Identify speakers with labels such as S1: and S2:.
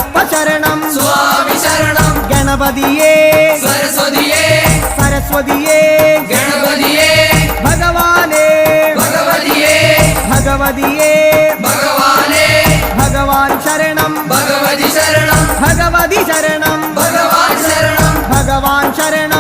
S1: അയ്യപ്പ ശരണം
S2: സ്വാമി ശരണം
S1: ഗണപതിയേ
S2: സരസ്വതിയേ
S1: സരസ്വതിയേ
S2: ഗണപതിയേ
S1: ഭഗവാനേ
S2: ഭഗവതിയേ
S1: ഭഗവതിയേ
S2: ഭഗവാനേ
S1: ഭഗവാൻ ശരണം
S2: ഭഗവതി ശരണം
S1: ഭഗവതി ശരണം
S2: ഭഗവാൻ ശരണം
S1: ഭഗവാൻ ശരണം